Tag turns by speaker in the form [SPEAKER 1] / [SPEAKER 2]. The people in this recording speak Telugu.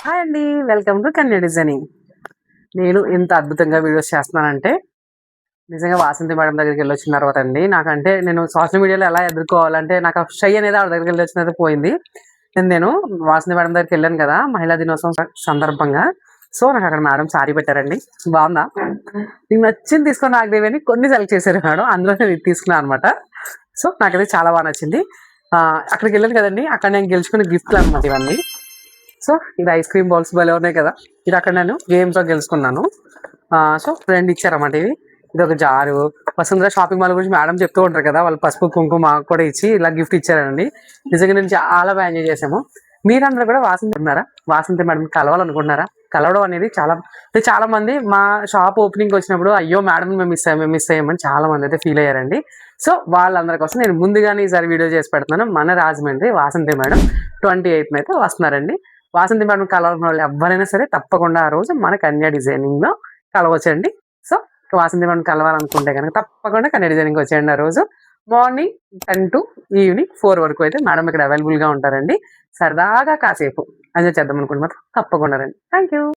[SPEAKER 1] హాయ్ అండి, వెల్కమ్ టు కన్య డిజైనింగ్. నేను ఎంత అద్భుతంగా వీడియోస్ చేస్తున్నానంటే నిజంగా వాసంతి మేడం దగ్గరికి వెళ్ళొచ్చిన తర్వాత అండి నాకంటే నేను సోషల్ మీడియాలో ఎలా ఎదుర్కోవాలంటే నాకు షై అనేది ఆవిడ దగ్గరికి వెళ్ళొచ్చినది పోయింది. నేను వాసంతి మేడం దగ్గరికి వెళ్ళాను కదా మహిళా దినోత్సవం సందర్భంగా. సో నాకు అక్కడ మేడం సారీ పెట్టారండి. బాగుందా? నీకు నచ్చింది తీసుకొని నాకు దేవని కొన్ని సెలెక్ట్ చేశారు మేడం, అందులో నేను ఇది తీసుకున్నాను అనమాట. సో నాకైతే చాలా బాగా నచ్చింది. అక్కడికి వెళ్ళాను కదండి, అక్కడ నేను గెలుచుకున్న గిఫ్ట్లు అనమాట ఇవన్నీ. సో ఇది ఐస్ క్రీమ్ బాల్స్ భలే ఉన్నాయి కదా, ఇది అక్కడ నేను గేమ్స్లో గెలుచుకున్నాను. సో ఫ్రెండ్ ఇచ్చారన్నమాట ఇవి. ఇది ఒక జారు. వసుంధర షాపింగ్ మాల్ గురించి మేడం చెప్తూ ఉంటారు కదా, వాళ్ళు పసుపు కుంకుమ మాకు కూడా ఇచ్చి ఇలా గిఫ్ట్ ఇచ్చారండి. నిజంగా నేను చాలా బాగా ఎంజాయ్ చేసాము. మీరందరూ కూడా వాసంతి ఉన్నారా? వాసంతి మేడం కలవాలనుకుంటున్నారా? కలవడం అనేది చాలా మంది మా షాప్ ఓపెనింగ్ వచ్చినప్పుడు అయ్యో మేడం మేము మిస్ అయ్యామని చాలా మంది అయితే ఫీల్ అయ్యారండి. సో వాళ్ళందరి కోసం నేను ముందుగానే ఈసారి వీడియో చేసి పెడుతున్నాను. మన రాజమండ్రి వాసంతి మేడం 28th అయితే వస్తున్నారండి. వాసంతి మేడం కలవాల్సిన వాళ్ళు ఎవరైనా సరే తప్పకుండా ఆ రోజు మన కన్యా డిజైనింగ్లో కలవచ్చండి. సో వాసంతి మేడం కలవాలనుకుంటే కనుక తప్పకుండా కన్యా డిజైనింగ్ వచ్చేయండి. ఆ రోజు మార్నింగ్ 10 to ఈవినింగ్ 4 వరకు అయితే మేడం ఇక్కడ అవైలబుల్గా ఉంటారండి. సరదాగా కాసేపు ఎంజాయ్ చేద్దాం అనుకుంటే మాత్రం తప్పకుండా రండి. Thank you.